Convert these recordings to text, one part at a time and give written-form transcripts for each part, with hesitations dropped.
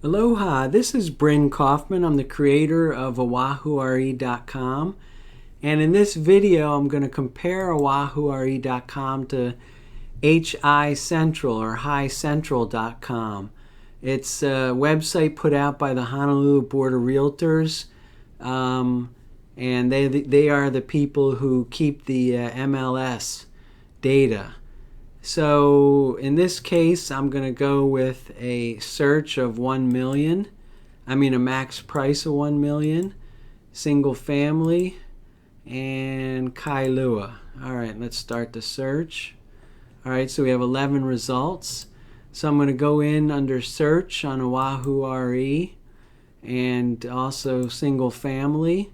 Aloha, this is Bryn Kaufman. I'm the creator of OahuRE.com, and in this video I'm going to compare OahuRE.com to HI Central or HiCentral.com. It's a website put out by the Honolulu Board of Realtors, and they are the people who keep the MLS data. So in this case, I'm going to go with a search of 1 million. I mean a max price of 1 million, single family, and Kailua. All right, let's start the search. All right, so we have 11 results. So I'm going to go in under search on OahuRE and also single family.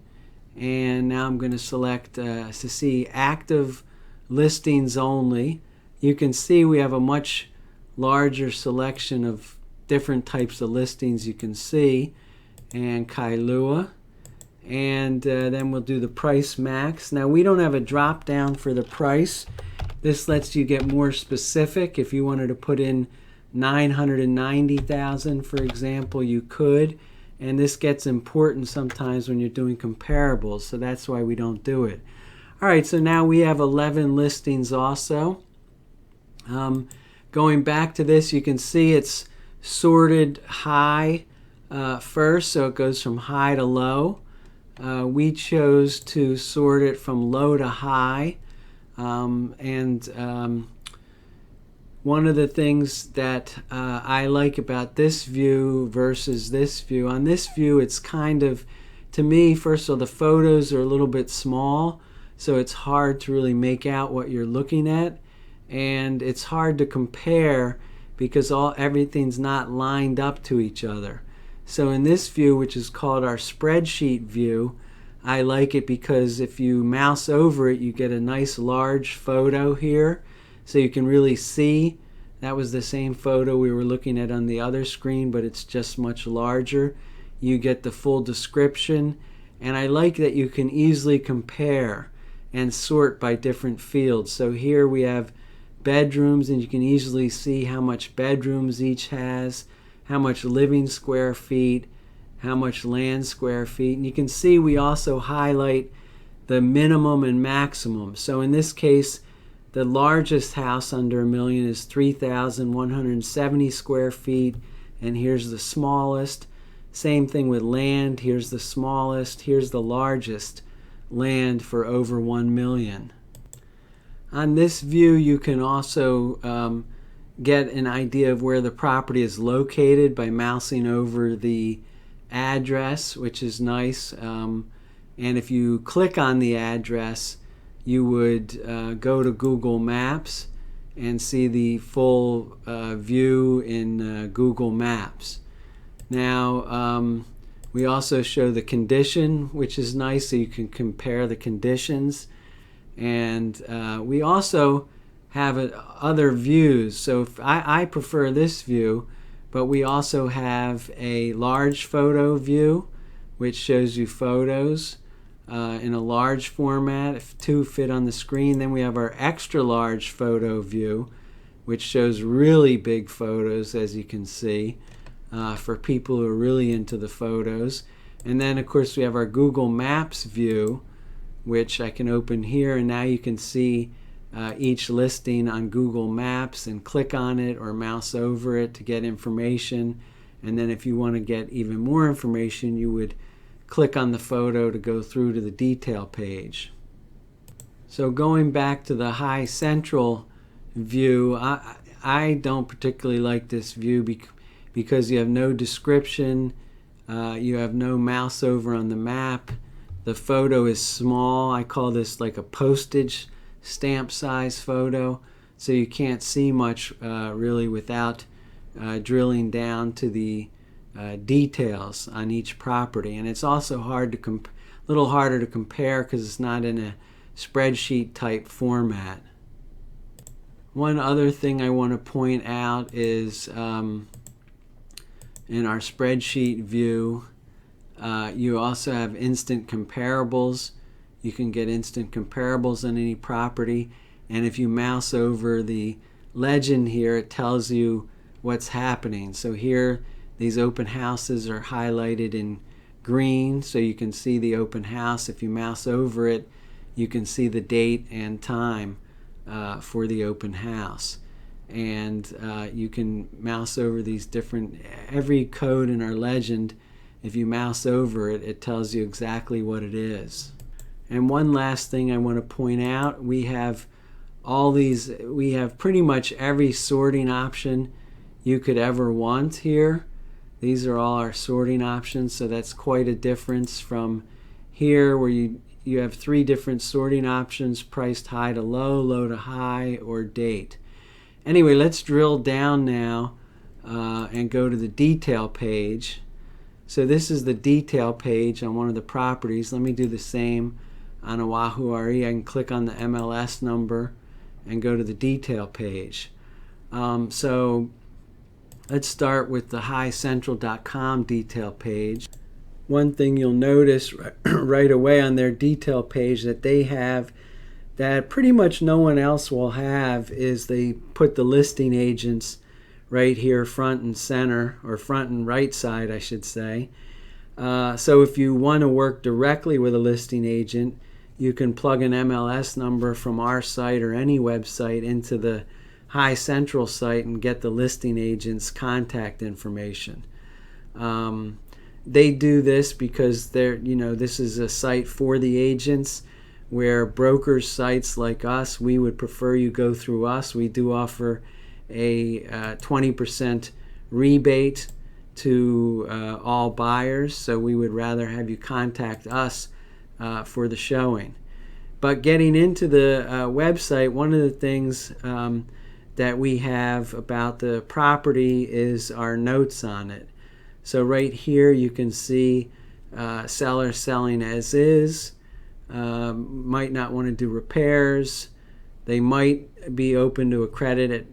And now I'm going to select to see active listings only. You can see we have a much larger selection of different types of listings you can see, and Kailua, and then we'll do the price max. Now we don't have a drop down for the price. This lets you get more specific. If you wanted to put in 990,000 for example, you could, and this gets important sometimes when you're doing comparables, so that's why we don't do it. All right, so now we have 11 listings also. Going back to this, you can see it's sorted high first, so it goes from high to low. We chose to sort it from low to high, and one of the things that I like about this view versus this view, on this view it's kind of, to me, first of all, the photos are a little bit small, so it's hard to really make out what you're looking at. And it's hard to compare because everything's not lined up to each other. So in this view, which is called our spreadsheet view, I like it because if you mouse over it, you get a nice large photo here, so you can really see. That was the same photo we were looking at on the other screen, but it's just much larger. You get the full description, and I like that you can easily compare and sort by different fields. So here we have bedrooms, and you can easily see how much bedrooms each has, how much living square feet, how much land square feet, and you can see we also highlight the minimum and maximum. So in this case, the largest house under 1 million is 3,170 square feet, and here's the smallest. Same thing with land. Here's the smallest, here's the largest land for over 1 million. On this view, you can also get an idea of where the property is located by mousing over the address, which is nice. And if you click on the address, you would go to Google Maps and see the full view in Google Maps. Now, we also show the condition, which is nice, so you can compare the conditions. And we also have other views. So if I prefer this view, but we also have a large photo view, which shows you photos in a large format, if 2 fit on the screen. Then we have our extra large photo view, which shows really big photos, as you can see, for people who are really into the photos. And then of course we have our Google Maps view, which I can open here, and now you can see each listing on Google Maps and click on it or mouse over it to get information. And then if you want to get even more information, you would click on the photo to go through to the detail page. So going back to the High Central view, I don't particularly like this view because you have no description, you have no mouse over on the map. The photo is small. I call this like a postage stamp size photo, so you can't see much really without drilling down to the details on each property. And it's also little harder to compare because it's not in a spreadsheet type format. One other thing I want to point out is in our spreadsheet view, you also have instant comparables. You can get instant comparables on any property, and if you mouse over the legend here, it tells you what's happening. So here These open houses are highlighted in green, so you can see the open house. If you mouse over it, you can see the date and time for the open house. And you can mouse over these different, every code in our legend, if you mouse over it, it tells you exactly what it is. And one last thing I want to point out, we have pretty much every sorting option you could ever want here. These are all our sorting options, so that's quite a difference from here where you have 3 different sorting options: priced high to low, low to high, or date. Anyway, let's drill down now and go to the detail page. So this is the detail page on one of the properties. Let me do the same on OahuRE. I can click on the MLS number and go to the detail page. So let's start with the HiCentral.com detail page. One thing you'll notice right away on their detail page that they have that pretty much no one else will have is they put the listing agents right here front and center, or front and right side I should say. So if you want to work directly with a listing agent, you can plug an MLS number from our site or any website into the HiCentral site and get the listing agent's contact information. They do this because this is a site for the agents, where brokers sites like us, we would prefer you go through us. We do offer a 20% rebate to all buyers, so we would rather have you contact us for the showing. But getting into the website, one of the things that we have about the property is our notes on it. So right here you can see seller selling as is, might not want to do repairs. They might be open to a credit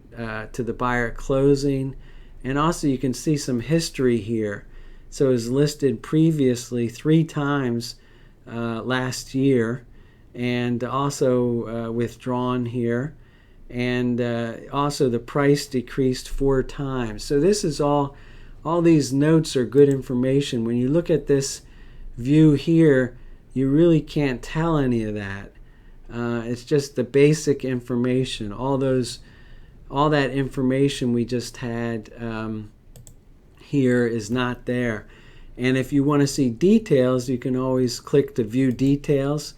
to the buyer at closing. And also you can see some history here. So it was listed previously 3 times last year, and also withdrawn here. And also the price decreased 4 times. So this is all these notes are good information. When you look at this view here, you really can't tell any of that. It's just the basic information. All that information we just had here is not there. And if you want to see details, you can always click to view details.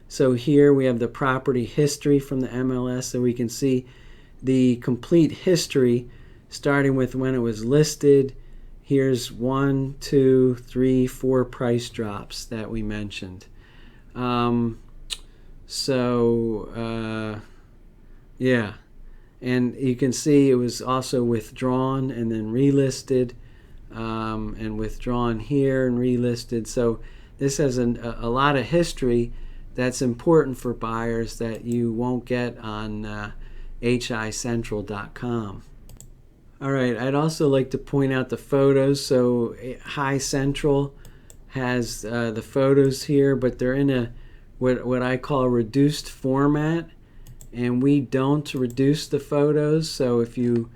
So here we have the property history from the MLS, so we can see the complete history starting with when it was listed. Here's 1, 2, 3, 4 price drops that we mentioned. Yeah, and you can see it was also withdrawn and then relisted, and withdrawn here and relisted. So this has a lot of history that's important for buyers that you won't get on HiCentral.com. All right, I'd also like to point out the photos. So HiCentral has the photos here, but they're in a what I call a reduced format, and we don't reduce the photos. So if you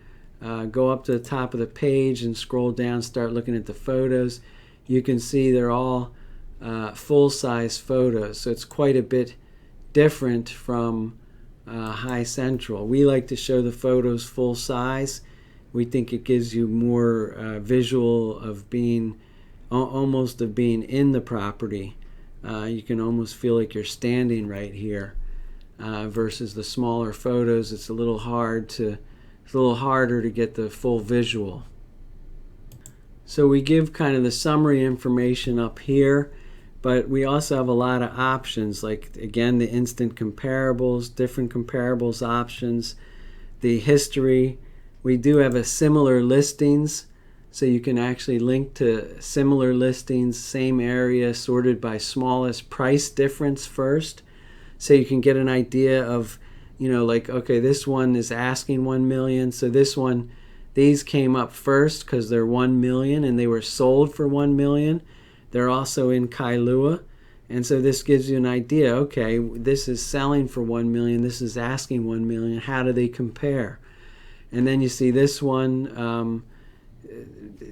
go up to the top of the page and scroll down, start looking at the photos, you can see they're all full-size photos. So it's quite a bit different from HiCentral. We like to show the photos full size. We think it gives you more visual of being almost of being in the property. You can almost feel like you're standing right here, versus the smaller photos. It's a little harder to get the full visual. So we give kind of the summary information up here, but we also have a lot of options, like again the instant comparables, different comparables options, the history. We do have a similar listings, so you can actually link to similar listings, same area, sorted by smallest price difference first, so you can get an idea of, like, okay, this one is asking 1 million, so these came up first because they're 1 million and they were sold for 1 million. They're also in Kailua, and so this gives you an idea. Okay, this is selling for 1 million, this is asking 1 million. How do they compare? And then you see this one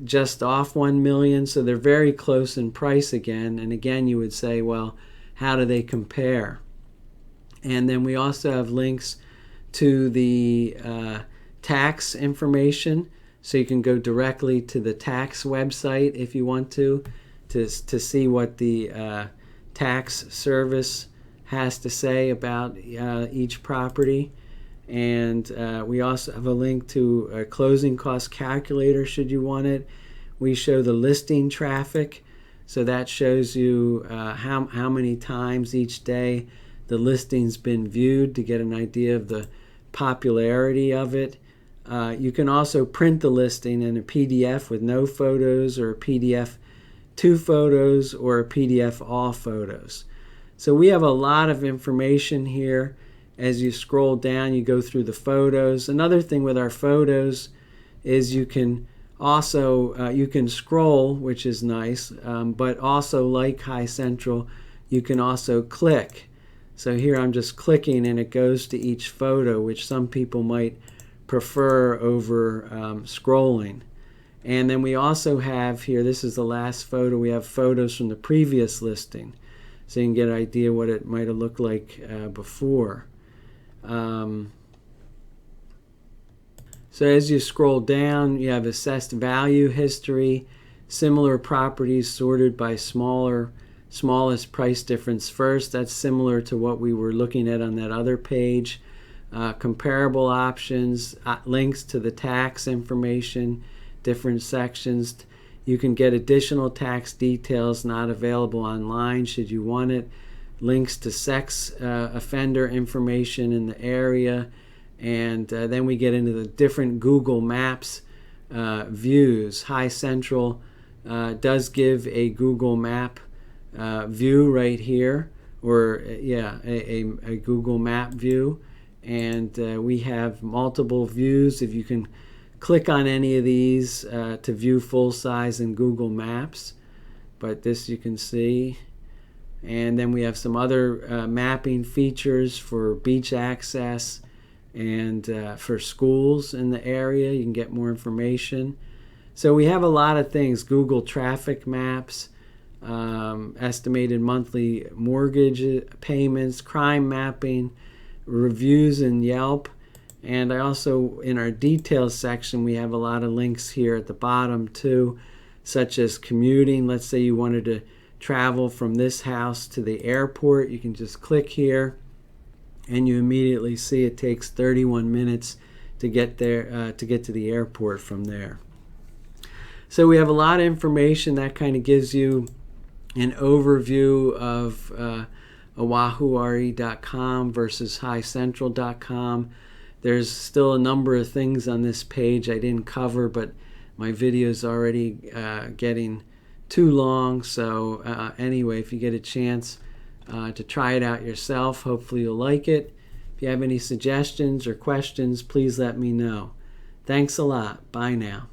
just off 1 million, so they're very close in price again. And again, you would say, well, how do they compare? And then we also have links to the tax information, so you can go directly to the tax website if you want to see what the tax service has to say about each property. And we also have a link to a closing cost calculator should you want it. We show the listing traffic, so that shows you how many times each day the listing's been viewed to get an idea of the popularity of it. You can also print the listing in a PDF with no photos, or a PDF 2 photos, or a PDF all photos. So we have a lot of information here. As you scroll down, you go through the photos. Another thing with our photos is you can also you can scroll, which is nice, but also like High Central, you can also click. So here I'm just clicking and it goes to each photo, which some people might prefer over scrolling. And then we also have here, this is the last photo, we have photos from the previous listing, so you can get an idea what it might have looked like before. So as you scroll down, you have assessed value history, similar properties sorted by smallest price difference first. That's similar to what we were looking at on that other page. Comparable options, links to the tax information, different sections. You can get additional tax details not available online should you want it. Links to sex offender information in the area. And then we get into the different Google Maps views. High Central does give a Google Map view right here, or a Google Map view. And we have multiple views. If you can click on any of these to view full size in Google Maps, but this you can see. And then we have some other mapping features for beach access and for schools in the area. You can get more information. So we have a lot of things. Google traffic maps, estimated monthly mortgage payments, crime mapping, reviews in Yelp. And I also, in our details section, we have a lot of links here at the bottom too, such as commuting. Let's say you wanted to travel from this house to the airport. You can just click here and you immediately see it takes 31 minutes to get there, to get to the airport from there. So we have a lot of information that kind of gives you an overview of OahuRE.com versus HighCentral.com. There's still a number of things on this page I didn't cover, but my video is already getting too long. So anyway, if you get a chance to try it out yourself, hopefully you'll like it. If you have any suggestions or questions, please let me know. Thanks a lot. Bye now.